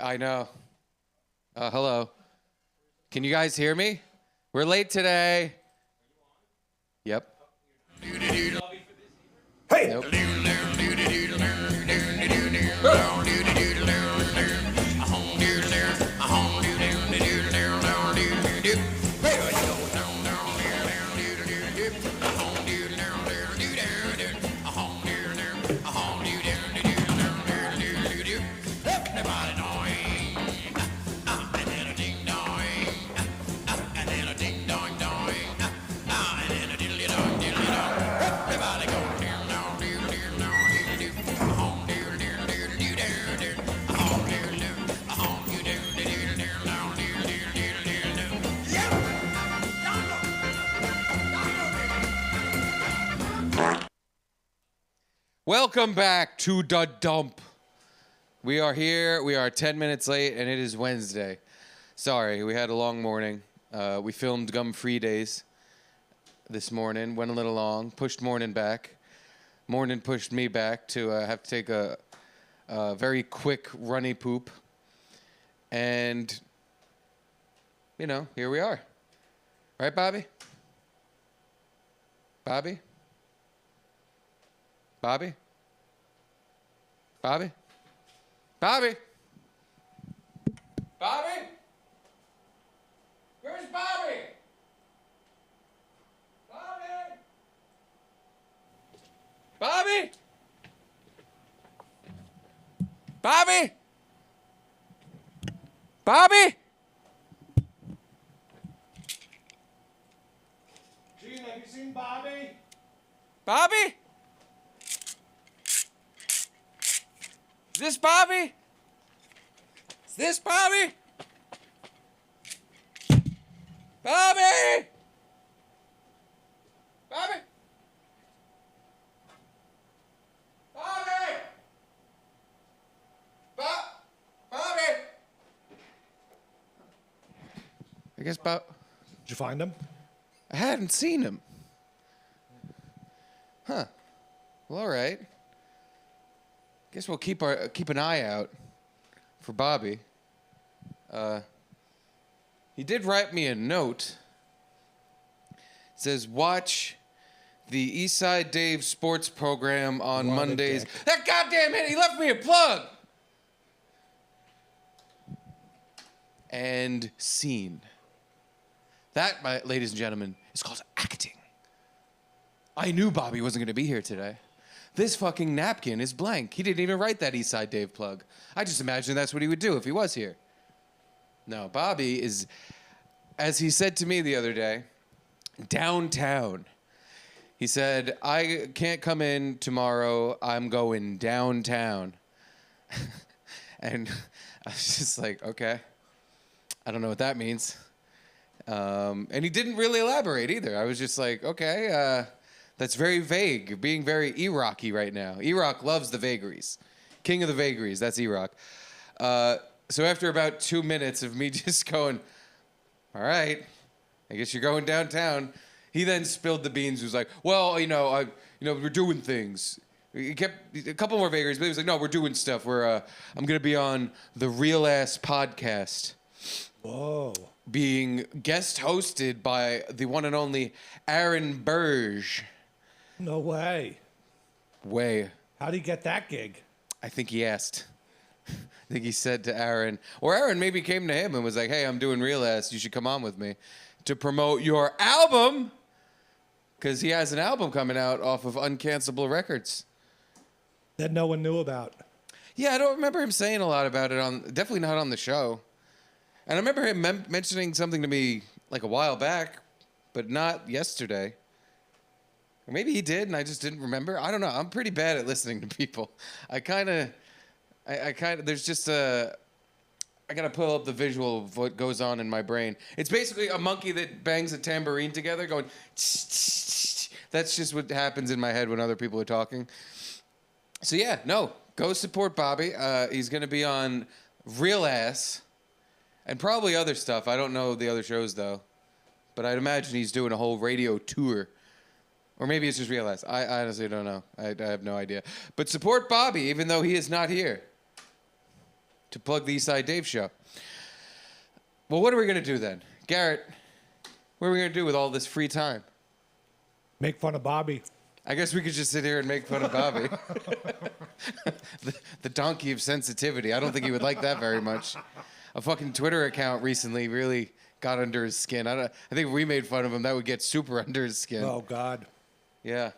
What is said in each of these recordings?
I know. Hello. Can you guys hear me? We're late today. Yep. Hey! Nope. Welcome back to the dump. We are here. We are 10 minutes late, and it is Wednesday. Sorry, we had a long morning. We filmed Gum Free Days this morning. Went a little long. Pushed morning back. Morning pushed me back to have to take a very quick runny poop. And, you know, here we are. Right, Bobby? Bobby? Bobby? Bobby? Bobby? Bobby? Where's Bobby? Bobby? Bobby? Bobby? Bobby? Gene, have you seen Bobby? Bobby? Is this Bobby? Is this Bobby? Bobby? Bobby? Bobby? Bobby? I guess Bob. Did you find him? I hadn't seen him. Huh. Well, all right. Guess we'll keep an eye out for Bobby. He did write me a note. It says, watch the Eastside Dave sports program on What a Mondays. dick. That goddamn it, he left me a plug! And scene. That, ladies and gentlemen, is called acting. I knew Bobby wasn't going to be here today. This fucking napkin is blank. He didn't even write that Eastside Dave plug. I just imagined that's what he would do if he was here. No, Bobby is, as he said to me the other day, downtown. He said, I can't come in tomorrow. I'm going downtown. And I was just like, okay. I don't know what that means. And he didn't really elaborate either. I was just like, okay, that's very vague. You're being very E-Rocky right now. E-Rock loves the vagaries. King of the vagaries, that's E-Rock. So after about 2 minutes of me just going, all right, I guess you're going downtown, he then spilled the beans. He was like, well, we're doing things. He kept a couple more vagaries, but he was like, no, we're doing stuff. I'm going to be on the Real Ass podcast. Whoa. Being guest hosted by the one and only Aaron Burge. No way. How'd he get that gig? I think he asked. I think he said to Aaron, or Aaron maybe came to him and was like, hey, I'm doing Real Ass. You should come on with me to promote your album. Because he has an album coming out off of Uncancelable Records. That no one knew about. Yeah, I don't remember him saying a lot about it definitely not on the show. And I remember him mentioning something to me like a while back, but not yesterday. Or maybe he did and I just didn't remember. I don't know. I'm pretty bad at listening to people. I there's just I gotta pull up the visual of what goes on in my brain. It's basically a monkey that bangs a tambourine together going, that's just what happens in my head when other people are talking. So yeah, no, go support Bobby. He's gonna be on Real Ass and probably other stuff. I don't know the other shows though, but I'd imagine he's doing a whole radio tour. Or maybe it's just Real Ass. I honestly don't know. I have no idea. But support Bobby, even though he is not here. to plug the Eastside Dave show. Well, what are we going to do then? Garrett, what are we going to do with all this free time? Make fun of Bobby. I guess we could just sit here and make fun of Bobby. the donkey of sensitivity. I don't think he would like that very much. A fucking Twitter account recently really got under his skin. I think if we made fun of him, that would get super under his skin. Oh, God. Yeah.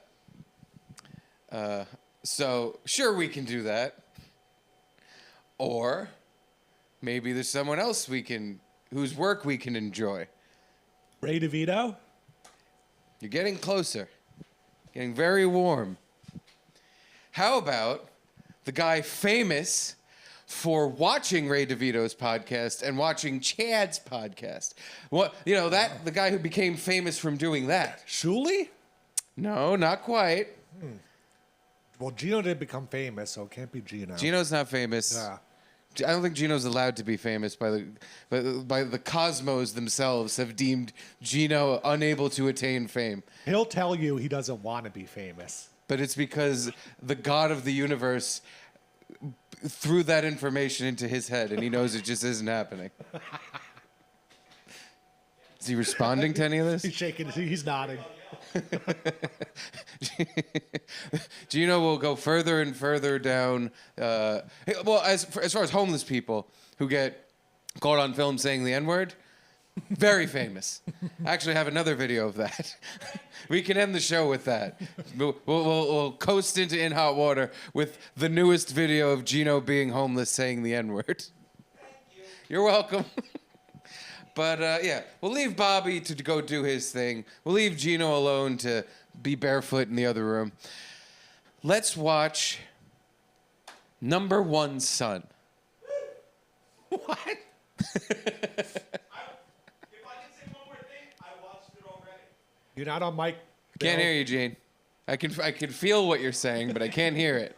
So, sure, we can do that. Or maybe there's someone else whose work we can enjoy. Ray DeVito? You're getting closer. Getting very warm. How about the guy famous for watching Ray DeVito's podcast and watching Chad's podcast? The guy who became famous from doing that. Shuley? No, not quite. Well, Gino did become famous, so it can't be Gino. Gino's not famous. Yeah. I don't think Gino's allowed to be famous by the cosmos themselves have deemed Gino unable to attain fame. He'll tell you he doesn't want to be famous. But it's because the God of the universe threw that information into his head and he knows it just isn't happening. Is he responding to any of this? He's shaking. He's nodding. Gino will go further and further down. As far as homeless people who get caught on film saying the N-word, very famous. I actually have another video of that. We can end the show with that. We'll coast into In Hot Water with the newest video of Gino being homeless saying the N-word. Thank you. You're welcome. But, we'll leave Bobby to go do his thing. We'll leave Gino alone to be barefoot in the other room. Let's watch Number One Son. What? If I can say one more thing, I watched it already. You're not on mic. Can't hear you, Gene. I can feel what you're saying, but I can't hear it.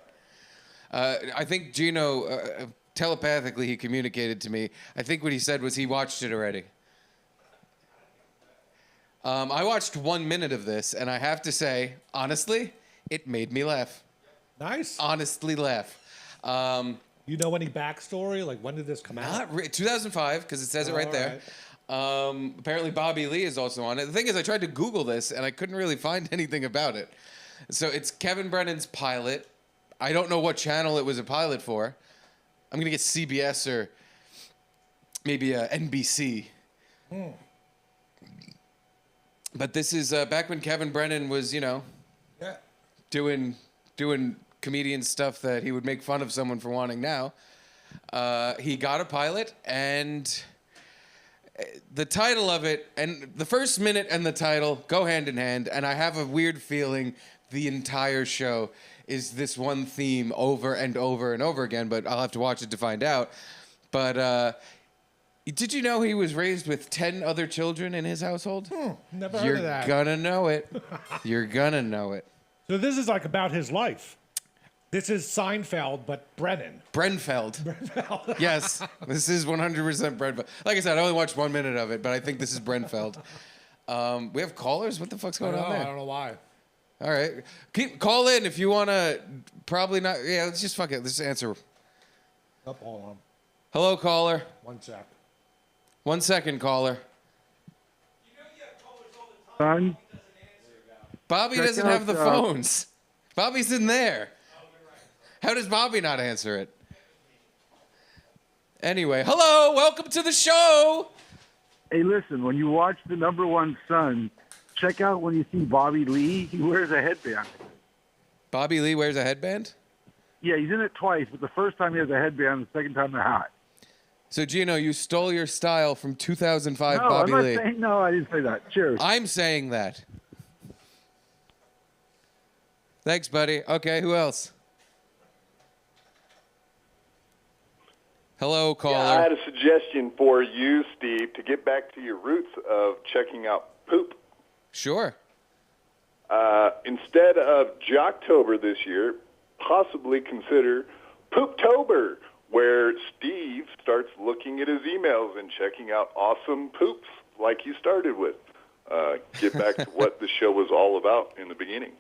I think Gino... telepathically, he communicated to me. I think what he said was he watched it already. I watched 1 minute of this, and I have to say, honestly, it made me laugh. Nice. Honestly laugh. You know any backstory? Like, when did this come out? 2005, because it says it right there. Apparently, Bobby Lee is also on it. The thing is, I tried to Google this, and I couldn't really find anything about it. So it's Kevin Brennan's pilot. I don't know what channel it was a pilot for. I'm going to get CBS or maybe NBC. But this is back when Kevin Brennan was, doing comedian stuff that he would make fun of someone for wanting now. He got a pilot, and the title of it, and the first minute and the title go hand in hand, and I have a weird feeling the entire show is this one theme over and over and over again, but I'll have to watch it to find out. But did you know he was raised with 10 other children in his household? Never heard of that. You're gonna know it. You're gonna know it. So this is like about his life. This is Seinfeld, but Brennan. Brenfeld. Yes, this is 100% Brenfeld. Like I said, I only watched 1 minute of it, but I think this is Brenfeld. We have callers? What the fuck's going on there? I don't know why. All right. Call in if you want to. Probably not. Yeah, let's just fuck it. Let's answer. Oh, hold on. Hello, caller. 1 sec. 1 second, caller. You know you have callers all the time. Bobby doesn't have the phones. Bobby's in there. How does Bobby not answer it? Anyway, hello. Welcome to the show. Hey, listen, when you watch The Number One Son, check out when you see Bobby Lee. He wears a headband. Bobby Lee wears a headband? Yeah, he's in it twice, but the first time he has a headband, the second time a hat. So, Gino, you stole your style from 2005 No, Bobby I'm not Lee. saying, no, I didn't say that. Cheers. I'm saying that. Thanks, buddy. Okay, who else? Hello, caller. Yeah, I had a suggestion for you, Steve, to get back to your roots of checking out poop. Sure. Instead of Jocktober this year, possibly consider Pooptober, where Steve starts looking at his emails and checking out awesome poops like you started with. Get back to what the show was all about in the beginning.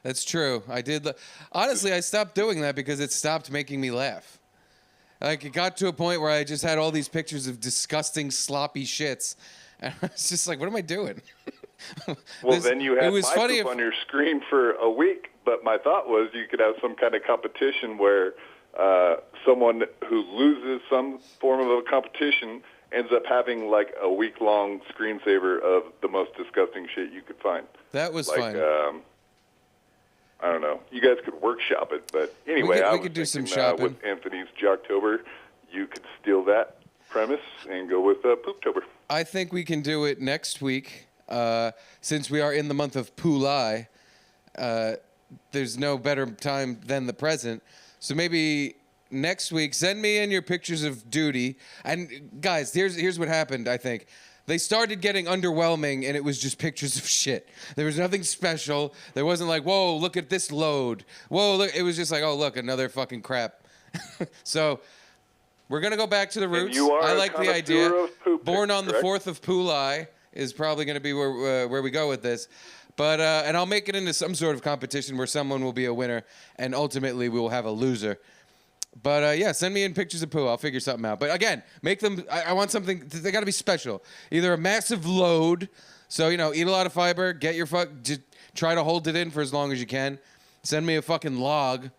That's true. I did. Honestly, I stopped doing that because it stopped making me laugh. Like, it got to a point where I just had all these pictures of disgusting, sloppy shits. And I was just like, what am I doing? Well, then you had it was my funny poop if- on your screen for a week, but my thought was you could have some kind of competition where someone who loses some form of a competition ends up having like a week-long screensaver of the most disgusting shit you could find. That was Like, fun. I don't know. You guys could workshop it, but anyway, I we was could do some thinking, shopping. with Anthony's Jocktober, you could steal that premise and go with Pooptober. I think we can do it next week. Since we are in the month of Pulai, there's no better time than the present. So maybe next week, send me in your pictures of duty. And guys, here's what happened, I think. They started getting underwhelming, and it was just pictures of shit. There was nothing special. There wasn't like, whoa, look at this load. Whoa, look. It was just like, oh, look, another fucking crap. So we're going to go back to the roots. you are I a like the idea. connoisseur of poop Born pics, on the correct? 4th of Pulai is probably going to be where we go with this. But and I'll make it into some sort of competition where someone will be a winner, and ultimately we will have a loser. But yeah, send me in pictures of poo. I'll figure something out. But again, make them. I want something. They got to be special. Either a massive load, so eat a lot of fiber. Get your just try to hold it in for as long as you can. Send me a fucking log,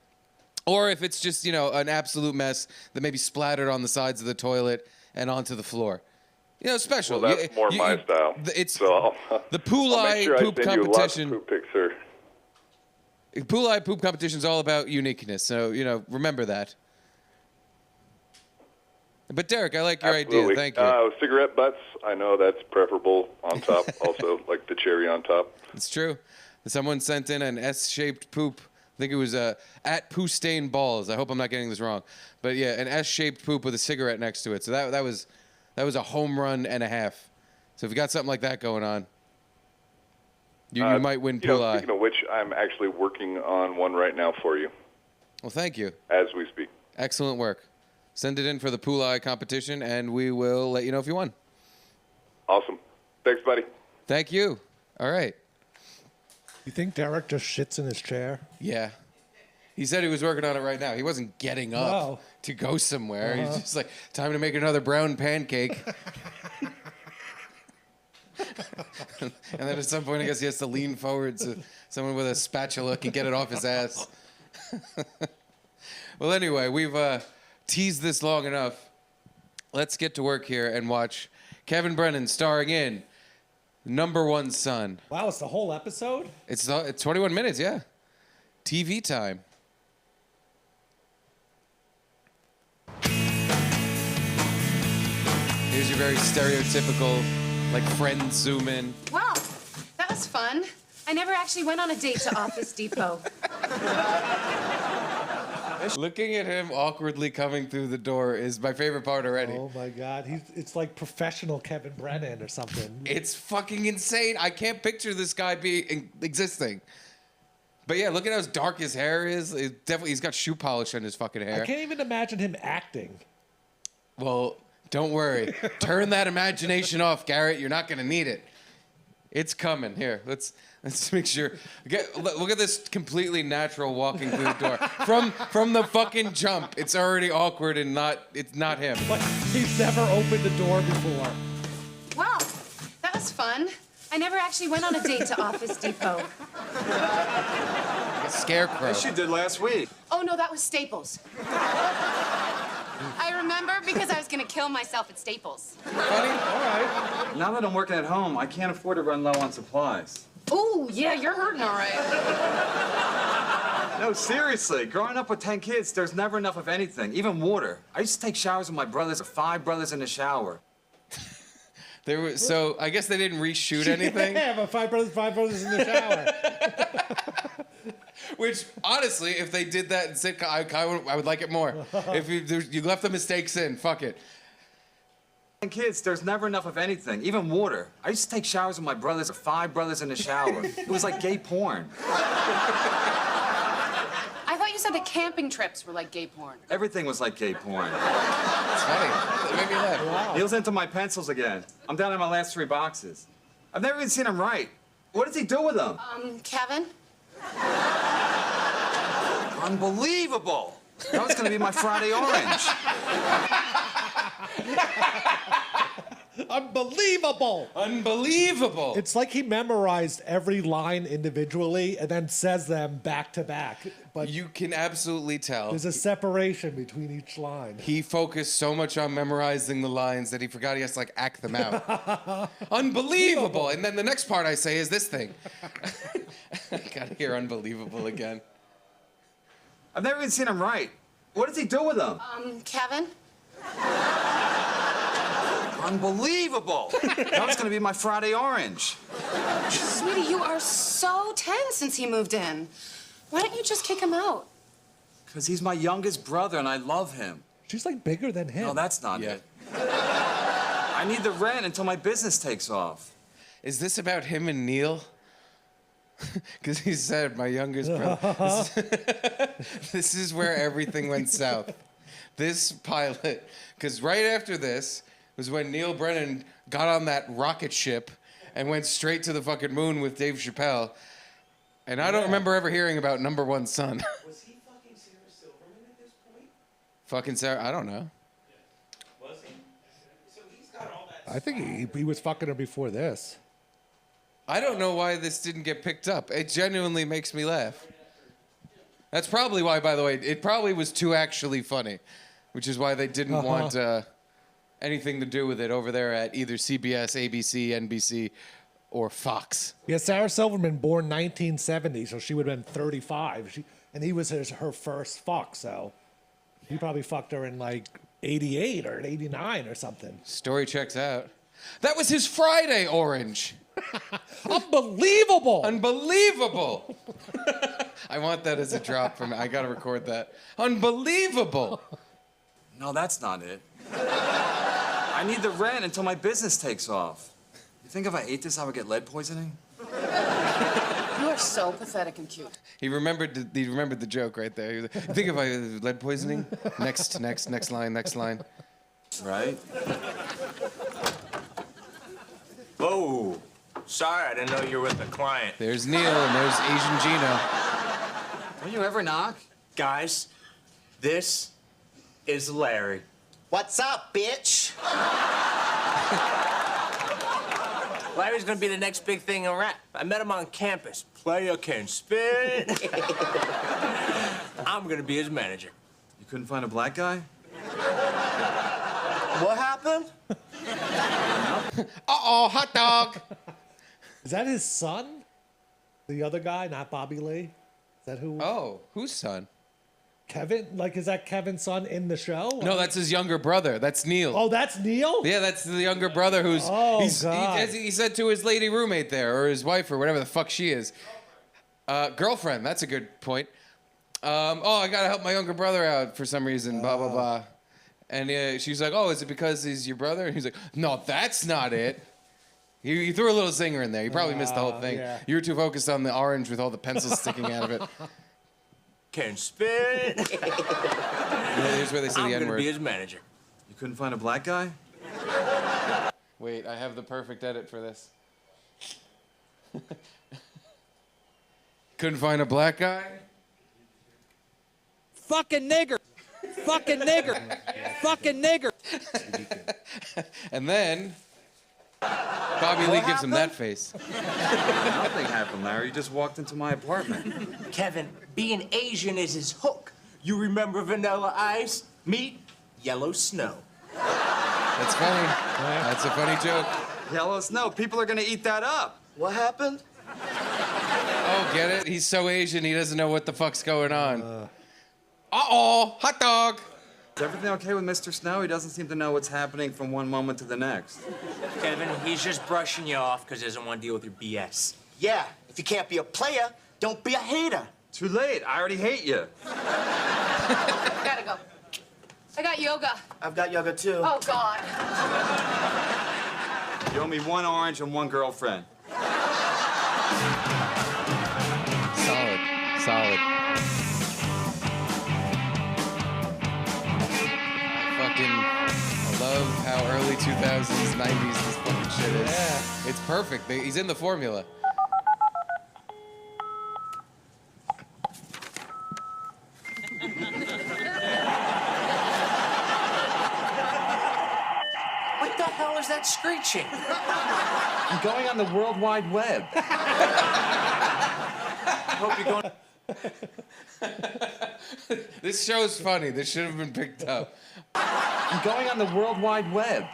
or if it's just an absolute mess that maybe splattered on the sides of the toilet and onto the floor. Special. Well, that's more my style. It's so the I'll Pulai make sure poop I send you lots competition. of poop pics, sir. Pulai poop competition is all about uniqueness. So remember that. But Derek, I like your Absolutely. idea. Thank you. Cigarette butts, I know that's preferable on top. Also, like the cherry on top. It's true. Someone sent in an S-shaped poop. I think it was at Poo Stain Balls. I hope I'm not getting this wrong. But yeah, an S-shaped poop with a cigarette next to it. So that was a home run and a half. So if you got something like that going on, you might win Pulai. Speaking of which, I'm actually working on one right now for you Well, thank you. as we speak. Excellent work. Send it in for the Pulai competition, and we will let you know if you won. Awesome. Thanks, buddy. Thank you. All right. You think Derek just shits in his chair? Yeah. He said he was working on it right now. He wasn't getting up No. to go somewhere. He's just like, time to make another brown pancake. And then at some point, I guess he has to lean forward so someone with a spatula can get it off his ass. Well, anyway, we've teased this long enough. Let's get to work here and watch Kevin Brennan starring in Number One Son. Wow, it's the whole episode? It's 21 minutes, yeah. TV time. Here's your very stereotypical, like, friend zoom in. Well, that was fun. I never actually went on a date to Office Depot. Looking at him awkwardly coming through the door is my favorite part already. Oh my God, it's like professional Kevin Brennan or something. It's fucking insane. I can't picture this guy existing. But yeah, look at how dark his hair is. He's got shoe polish on his fucking hair. I can't even imagine him acting. Well, don't worry. Turn that imagination off, Garrett. You're not gonna need it. It's coming. Here, let's make sure. Look at this completely natural walking through the door. From the fucking jump, it's already awkward and it's not him. Like he's never opened the door before. Well, that was fun. I never actually went on a date to Office Depot. Like a scarecrow. She did last week. Oh, no, that was Staples. I remember because I was going to kill myself at Staples. Funny? All right. Now that I'm working at home, I can't afford to run low on supplies. Ooh, yeah, you're hurting all right. No, seriously. Growing up with 10 kids, there's never enough of anything, even water. I used to take showers with my brothers, 5 brothers in the shower. So I guess they didn't reshoot anything. Yeah, but five brothers in the shower. Which, honestly, if they did that in sitcom, I would like it more. If you left the mistakes in, fuck it. 10 kids, there's never enough of anything, even water. I used to take showers with my brothers, 5 brothers in the shower. It was like gay porn. I thought you said that camping trips were like gay porn. Everything was like gay porn. It's funny. It made me laugh. Wow. Neil's into my pencils again. I'm down to my last 3 boxes. I've never even seen him write. What does he do with them? Kevin? Unbelievable! That was gonna be my Friday orange. Unbelievable. Unbelievable. It's like he memorized every line individually and then says them back to back. But You can absolutely tell. there's a separation between each line. He focused so much on memorizing the lines that he forgot he has to like act them out. Unbelievable. And then the next part I say is this thing. I gotta hear unbelievable again. I've never even seen him write. What does he do with them? Kevin? Unbelievable. That was gonna be my Friday orange. Sweetie, you are so tense since he moved in. Why don't you just kick him out? Because he's my youngest brother and I love him. She's like bigger than him. No, that's not Yeah. it. I need the rent until my business takes off. Is this about him and Neil? Because he said, my youngest brother. This is where everything went south. This pilot, because right after this was when Neil Brennan got on that rocket ship and went straight to the fucking moon with Dave Chappelle. And I don't remember ever hearing about Number One Son. Was he fucking Sarah Silverman at this point? Fucking Sarah, I don't know. Was he? So he's got all that. I think he was fucking her before this. I don't know why this didn't get picked up. It genuinely makes me laugh. That's probably why, by the way, it probably was too actually funny, which is why they didn't want anything to do with it over there at either CBS, ABC, NBC, or Fox. Yeah, Sarah Silverman, born 1970, so she would have been 35. And he was her first fuck, so he probably fucked her in like 88 or 89 or something. Story checks out. That was his Friday orange. Unbelievable! Unbelievable. I want that as a drop from I gotta record that. Unbelievable. No, that's not it. I need the rent until my business takes off. You think if I ate this, I would get lead poisoning? You are so pathetic and cute. He remembered the joke right there. He was like, you think if I lead poisoning? Next line. Right? Whoa. Sorry, I didn't know you were with a client. There's Neil and there's Asian Gino. Don't you ever knock? Guys, this is Larry. What's up, bitch? Larry's gonna be the next big thing in rap. I met him on campus. Player can spit. I'm gonna be his manager. You couldn't find a black guy? What happened? Uh-oh, hot dog. Is that his son? The other guy, not Bobby Lee? Is that who? Oh, whose son? Kevin? Like, is that Kevin's son in the show? No, that's his younger brother. That's Neil. Oh, that's Neil? Yeah, that's the younger brother who's God. he said to his lady roommate there, or his wife, or whatever the fuck she is. Girlfriend, that's a good point. I gotta help my younger brother out for some reason, blah, blah, blah. And she's like, oh, is it because he's your brother? And he's like, no, that's not it. You threw a little zinger in there. You probably missed the whole thing. Yeah. You were too focused on the orange with all the pencils sticking out of it. Can spit. Here's where they say I'm the gonna N-word. be his manager. You couldn't find a black guy? Wait, I have the perfect edit for this. Couldn't find a black guy? Fucking nigger. Fucking nigger. Fucking nigger. And then Bobby Lee gives him that face. Nothing happened, Larry. You just walked into my apartment. Kevin, being Asian is his hook. You remember Vanilla Ice? Meet Yellow Snow. That's funny. That's a funny joke. Yellow snow. People are gonna eat that up. What happened? Oh, get it? He's so Asian, he doesn't know what the fuck's going on. Uh-oh, hot dog. Is everything okay with Mr. Snow? He doesn't seem to know what's happening from one moment to the next. Kevin, he's just brushing you off because he doesn't want to deal with your BS. Yeah, if you can't be a player, don't be a hater. Too late. I already hate you. Gotta go. I got yoga. I've got yoga too. Oh, God. You owe me one orange and one girlfriend. Solid. I love how early 2000s, 90s this fucking shit is. Yeah. It's perfect. He's in the formula. hell is that screeching? I'm going on the World Wide Web. I hope you're going. This show's funny. This should have been picked up. I'm going on the World Wide Web.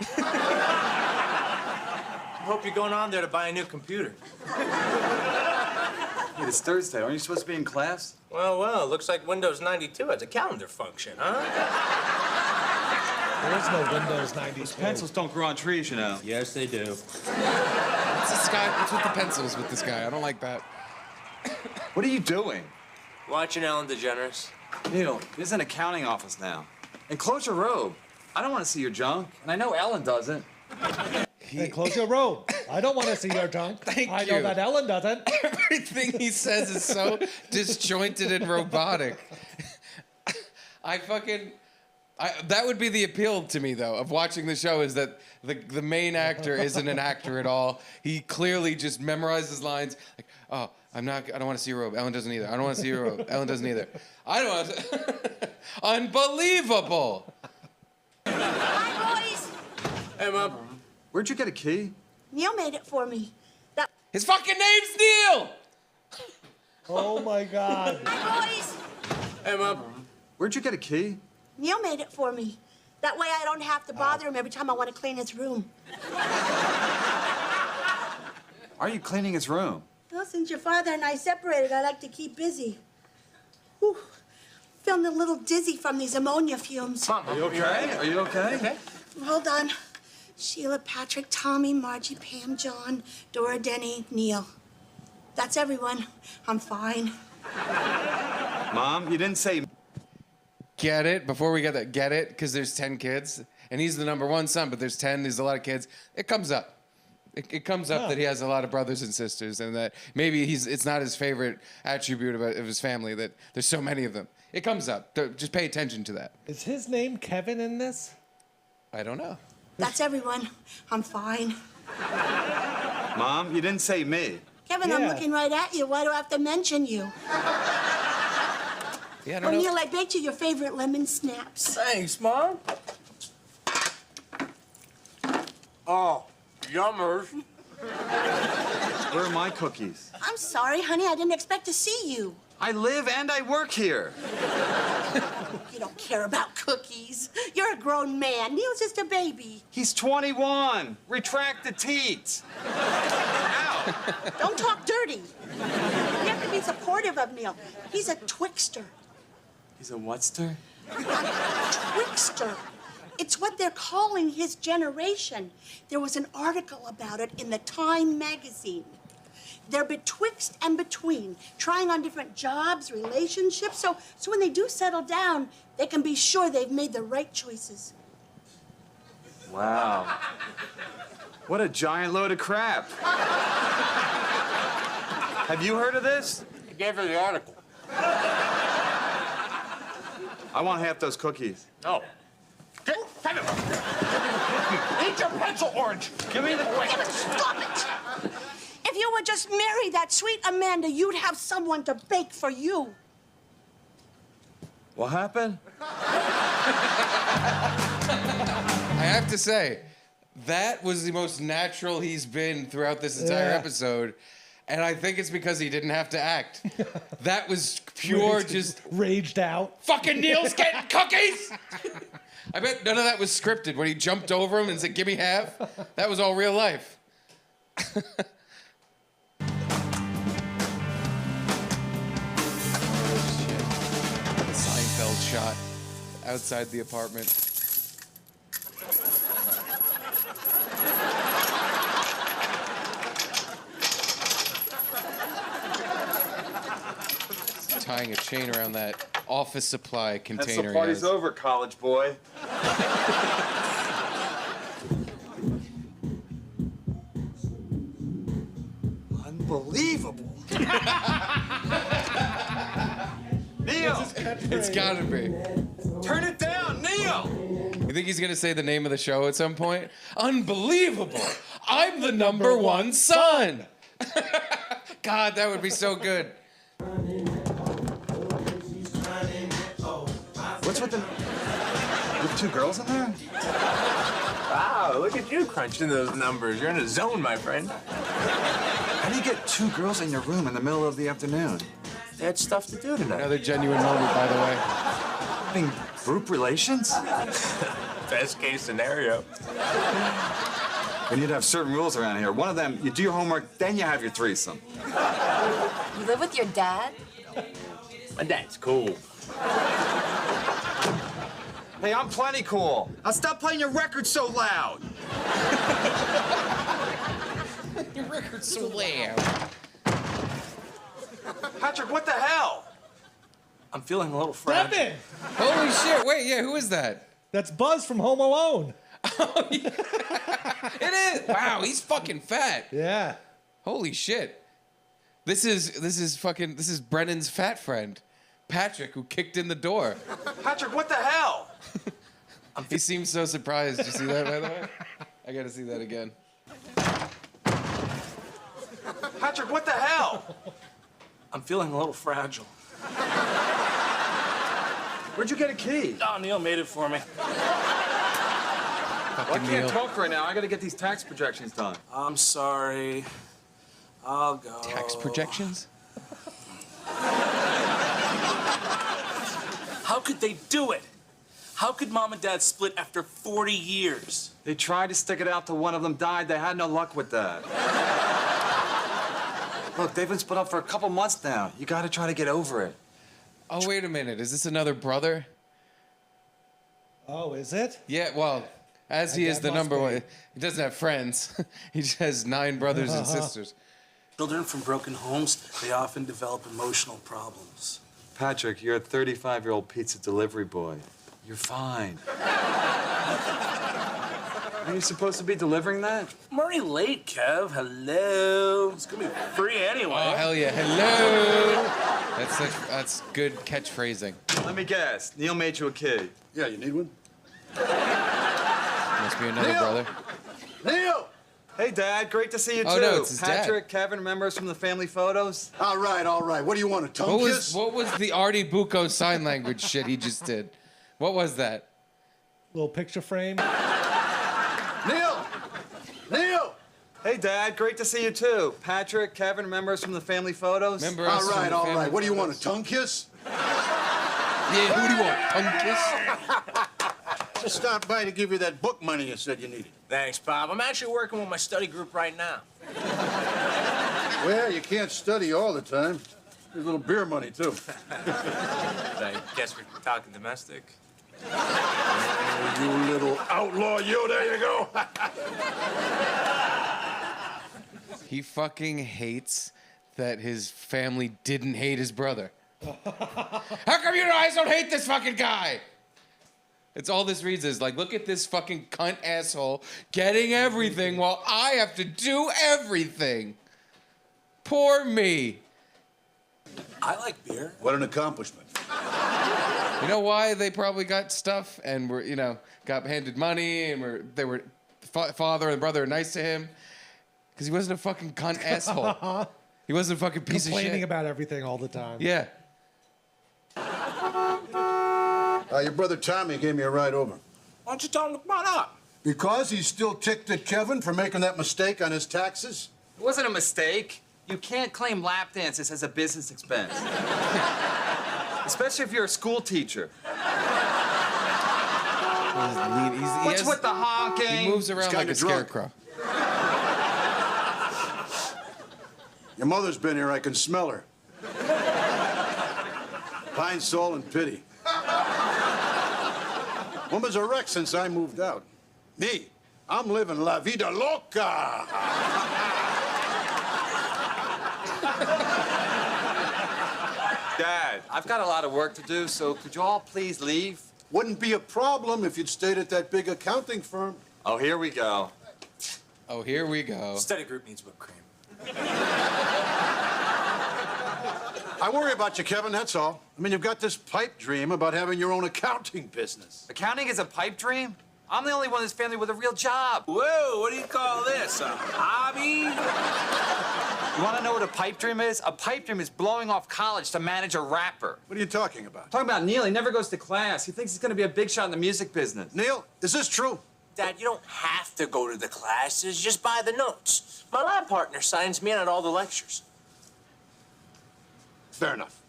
I hope you're going on there to buy a new computer. Hey, it's Thursday. Aren't you supposed to be in class? Well, looks like Windows 92 has a calendar function, huh? There is no Windows 92. Pencils don't grow on trees, you know. Yes, they do. What's this guy? What's with the pencils with this guy? I don't like that. What are you doing? Watching Ellen DeGeneres. Neil, this is an accounting office now. And close your robe. I don't want to see your junk. And I know Ellen doesn't. Hey, close your robe. I don't want to see your junk. Thank I know you. that Ellen doesn't. Everything he says is so disjointed and robotic. That would be the appeal to me, though, of watching the show, is that the main actor isn't an actor at all. He clearly just memorizes lines like, oh, I don't want to see your robe. Ellen doesn't either. I don't want to see your robe. Ellen doesn't either. I don't want to. Unbelievable. Hi, boys. Hey, Mom. Where'd you get a key? Neil made it for me. His fucking name's Neil. Oh, my God. Hi, boys. Hey, Mom. Where'd you get a key? Neil made it for me. That way I don't have to bother him every time I want to clean his room. Why are you cleaning his room? Well, since your father and I separated, I like to keep busy. Whew. Feeling a little dizzy from these ammonia fumes. Mom, Are you okay? Are you okay? Hold on. Sheila, Patrick, Tommy, Margie, Pam, John, Dora, Denny, Neil. That's everyone. I'm fine. Mom, you didn't say... Get it? Before we get that, get it? Because there's 10 kids, and he's the number one son, but there's 10, there's a lot of kids. It comes up. It comes up that he has a lot of brothers and sisters, and that maybe it's not his favorite attribute of his family, that there's so many of them. It comes up. Just pay attention to that. Is his name Kevin in this? I don't know. That's everyone. I'm fine. Mom, you didn't say me. Kevin, I'm Yeah. looking right at you. Why do I have to mention you? Yeah, I Oh, don't know. Neil, I baked you your favorite lemon snaps. Thanks, Mom. Oh, yummers. Where are my cookies? I'm sorry, honey. I didn't expect to see you. I live and I work here. You don't care about cookies. You're a grown man. Neil's just a baby. He's 21. Retract the teats. Ow. Don't talk dirty. You have to be supportive of Neil. He's a twixter. He's a whatster? Twixter. It's what they're calling his generation. There was an article about it in the Time magazine. They're betwixt and between, trying on different jobs, relationships, so when they do settle down, they can be sure they've made the right choices. Wow. What a giant load of crap. Have you heard of this? I gave her the article. I want half those cookies. No. Kevin! Eat your pencil orange! Give me the Kevin, stop it! If you would just marry that sweet Amanda, you'd have someone to bake for you. What happened? I have to say, that was the most natural he's been throughout this entire episode. And I think it's because he didn't have to act. That was pure just... Raged out. Fucking Neil's getting cookies! I bet none of that was scripted when he jumped over him and said, give me half. That was all real life. Seinfeld shot outside the apartment. Tying a chain around that office supply container. That's the party's over, college boy. Unbelievable. Neil! It's gotta be. Turn it down, Neil! You think he's gonna say the name of the show at some point? Unbelievable! I'm the number one son! God, that would be so good. What's with the... With two girls in there? Wow, look at you crunching those numbers. You're in a zone, my friend. How do you get 2 girls in your room in the middle of the afternoon? They had stuff to do tonight. Another genuine moment, by the way. Having group relations? Best case scenario. We need to have certain rules around here. One of them, you do your homework, then you have your threesome. You live with your dad? My dad's cool. Hey, I'm plenty cool. Now stop playing your record so loud. Your record's so loud. Patrick, what the hell? I'm feeling a little fragile. Devin! Holy shit! Wait, yeah, who is that? That's Buzz from Home Alone. It is. Wow, he's fucking fat. Yeah. Holy shit. This is Brennan's fat friend, Patrick, who kicked in the door. Patrick, what the hell? He seems so surprised. Did you see that, by the way? I gotta see that again. Patrick, what the hell? I'm feeling a little fragile. Where'd you get a key? Oh, Neil made it for me. Well, I can't talk right now. I gotta get these tax projections done. I'm sorry. I'll go. Tax projections? How could they do it? How could Mom and Dad split after 40 years? They tried to stick it out till one of them died. They had no luck with that. Look, they've been split up for a couple months now. You gotta try to get over it. Oh, wait a minute. Is this another brother? Oh, is it? Yeah, well, as he is that the must number be. one. He doesn't have friends. He just has 9 brothers and sisters. Children from broken homes, they often develop emotional problems. Patrick, you're a 35-year-old pizza delivery boy. You're fine. Are you supposed to be delivering that? I'm already late, Kev. Hello. It's gonna be free anyway. Oh, hell yeah. Hello. That's good catchphrasing. Let me guess. Neil made you a kid. Yeah, you need one? Must be another Neil! brother. Neil! Hey, Dad. Great to see you, too. Oh, no, it's his dad. Patrick, Kevin, remember us from the family photos? All right, all right. What do you want, a tongue kiss? What was the Artie Bucco sign language shit he just did? What was that? Little picture frame. Neil! Neil! Hey, Dad. Great to see you, too. Patrick, Kevin, remember us from the family photos? Remember us All from right, the all family right. What do you want, a photos? tongue kiss? Yeah, who do you want? Tongue kiss? Just stopped by to give you that book money you said you needed. Thanks, Pop. I'm actually working with my study group right now. Well, you can't study all the time. There's a little beer money, too. I guess we're talking domestic. You little outlaw, you. There you go. He fucking hates that his family didn't hate his brother. How come you guys don't hate this fucking guy? It's all this reads is like, look at this fucking cunt asshole getting everything while I have to do everything. Poor me. I like beer. What an accomplishment. You know why they probably got stuff and were, got handed money and they were father and brother are nice to him? Because he wasn't a fucking cunt asshole. He wasn't a fucking piece of shit. Complaining about everything all the time. Yeah. Your brother Tommy gave me a ride over. Why don't you tell him to come on up? Because he's still ticked at Kevin for making that mistake on his taxes? It wasn't a mistake. You can't claim lap dances as a business expense. Especially if you're a school teacher. What's with the honking? He moves around like a scarecrow. Your mother's been here. I can smell her. Pine Sol and pity. Woman's a wreck since I moved out. Me, I'm living la vida loca. Dad, I've got a lot of work to do, so could you all please leave? Wouldn't be a problem if you'd stayed at that big accounting firm. Oh, here we go. Oh, here we go. Study group needs whipped cream. I worry about you, Kevin, that's all. I mean, you've got this pipe dream about having your own accounting business. Accounting is a pipe dream? I'm the only one in this family with a real job. Whoa, what do you call this? A hobby? You want to know what a pipe dream is? A pipe dream is blowing off college to manage a rapper. What are you talking about? I'm talking about Neil. He never goes to class. He thinks he's going to be a big shot in the music business. Neil, is this true? Dad, you don't have to go to the classes. Just buy the notes. My lab partner signs me in at all the lectures. Fair enough.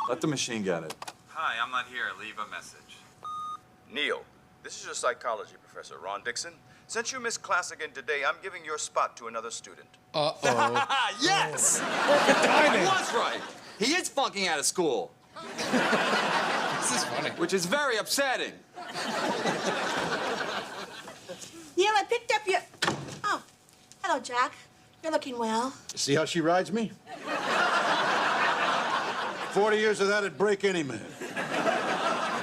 Let the machine get it. Hi, I'm not here. Leave a message. Neil, this is your psychology professor, Ron Dixon. Since you missed class again today, I'm giving your spot to another student. Uh-oh. Yes! I was right. He is flunking out of school. This is funny. Which is very upsetting. Neil, I picked up your... Oh, hello, Jack. You're looking well. See how she rides me? 40 years of that'd break any man.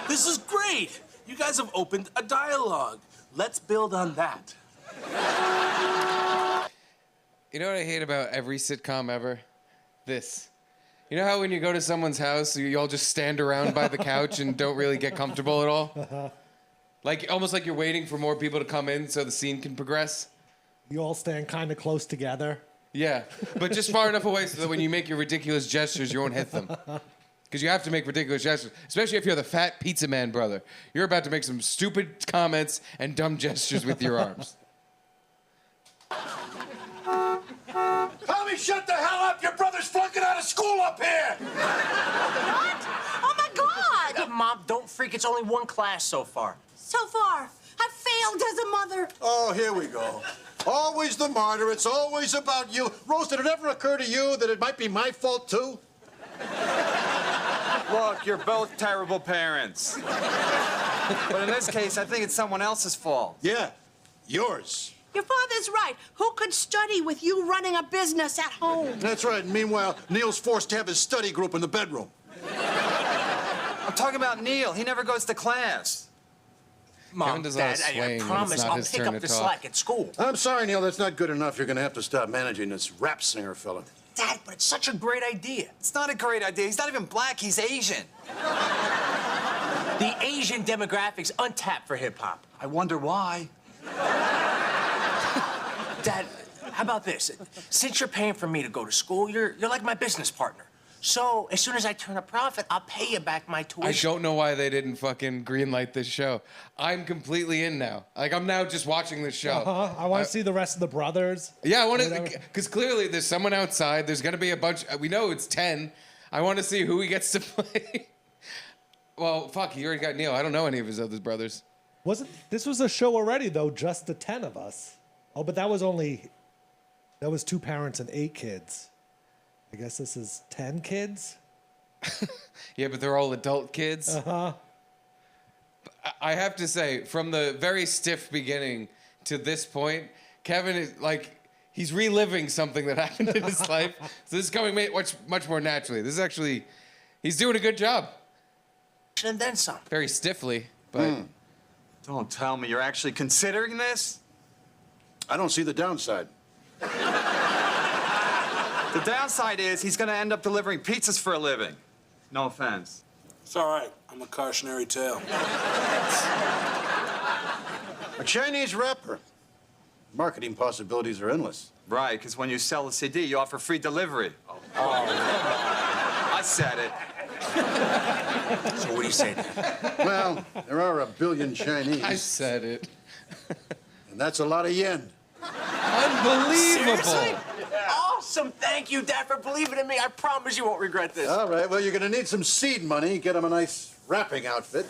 This is great. You guys have opened a dialogue. Let's build on that. You know what I hate about every sitcom ever? This. You know how when you go to someone's house, you all just stand around by the couch and don't really get comfortable at all? Like, almost like you're waiting for more people to come in so the scene can progress? You all stand kind of close together. Yeah, but just far enough away so that when you make your ridiculous gestures, you won't hit them. Because you have to make ridiculous gestures, especially if you're the fat pizza man brother. You're about to make some stupid comments and dumb gestures with your arms. Tommy, shut the hell up! Your brother's flunking out of school up here! What? Oh, my God! Mom, don't freak. It's only one class so far. So far, I've failed as a mother. Oh, here we go. Always the martyr. It's always about you. Rose, did it ever occur to you that it might be my fault, too? Look, you're both terrible parents. But in this case, I think it's someone else's fault. Yeah, yours. Your father's right. Who could study with you running a business at home? That's right. Meanwhile, Neil's forced to have his study group in the bedroom. I'm talking about Neil. He never goes to class. Mom, does a lot Dad, of swaying I when promise it's not I'll his pick turn up to the talk. slack at school. I'm sorry, Neil. That's not good enough. You're going to have to stop managing this rap singer fella. Dad, but it's such a great idea. It's not a great idea. He's not even black. He's Asian. The Asian demographic's untapped for hip-hop. I wonder why. Dad, how about this? Since you're paying for me to go to school, you're like my business partner. So as soon as I turn a profit, I'll pay you back my I tuition. don't know why they didn't fucking greenlight this show. I'm completely in now. Like, I'm now just watching this show. I want to see the rest of the brothers. Yeah, I want to, Whatever. because clearly there's someone outside. There's going to be a bunch. We know it's 10. I want to see who he gets to play. Well, fuck, he already got Neil. I don't know any of his other brothers. This was a show already, though, just the 10 of us. Oh, but that was 2 parents and 8 kids. I guess this is 10 kids? Yeah, but they're all adult kids. Uh-huh. I have to say, from the very stiff beginning to this point, Kevin is like, he's reliving something that happened in his life. So this is coming much more naturally. This is actually, he's doing a good job. And then some. Very stiffly, but... Don't tell me you're actually considering this? I don't see the downside. The downside is he's going to end up delivering pizzas for a living. No offense. It's all right. I'm a cautionary tale. A Chinese rapper. Marketing possibilities are endless. Right, because when you sell a CD, you offer free delivery. I said it. So what do you say? Well, there are a billion Chinese. I said it. And that's a lot of yen. Unbelievable. Seriously? Awesome. Thank you, Dad, for believing in me. I promise you won't regret this. All right, well, you're going to need some seed money. Get him a nice rapping outfit.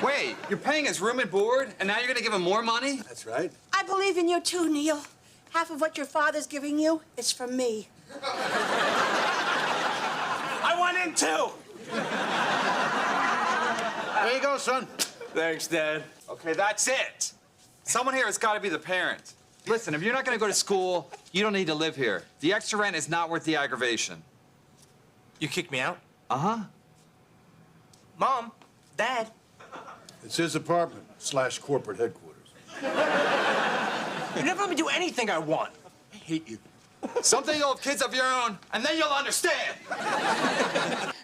Wait, you're paying his room and board, and now you're going to give him more money? That's right. I believe in you, too, Neil. Half of what your father's giving you is from me. I want in, too. There you go, son. Thanks, Dad. Okay, that's it. Someone here has got to be the parent. Listen, if you're not going to go to school, you don't need to live here. The extra rent is not worth the aggravation. You kicked me out? Uh-huh. Mom, Dad. It's his apartment / corporate headquarters. You never let me do anything I want. I hate you. Someday you'll have kids of your own, and then you'll understand.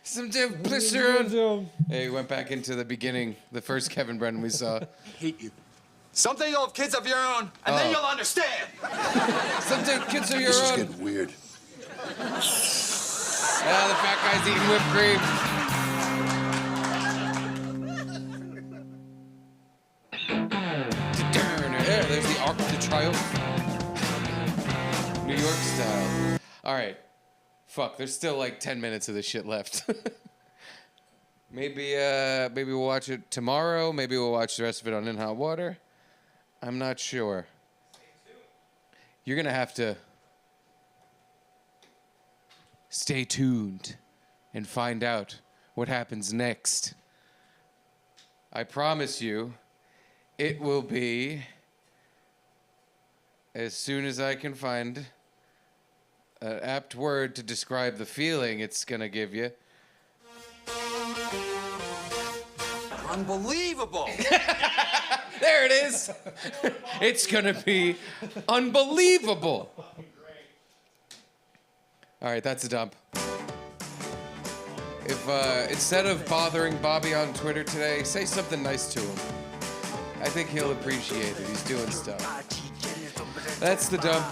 Someday blister. Hey, we went back into the beginning, the first Kevin Brennan we saw. I hate you. Someday you'll have kids of your own, and then you'll understand. Someday kids of your This is own. getting weird. Ah, the fat guy's eating whipped cream. All right. Fuck, there's still like 10 minutes of this shit left. Maybe we'll watch it tomorrow. Maybe we'll watch the rest of it on In Hot Water. I'm not sure. You're going to have to stay tuned and find out what happens next. I promise you, it will be as soon as I can find an apt word to describe the feeling it's gonna give you. Unbelievable! There it is. It's gonna be unbelievable. All right, that's a dump. If instead of bothering Bobby on Twitter today, say something nice to him. I think he'll appreciate it. He's doing stuff. That's the dump.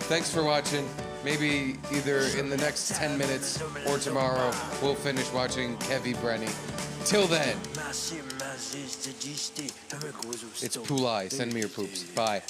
Thanks for watching. Maybe either in the next 10 minutes or tomorrow, we'll finish watching Kevin Brennan. Till then, it's Pulai. Send me your poops. Bye.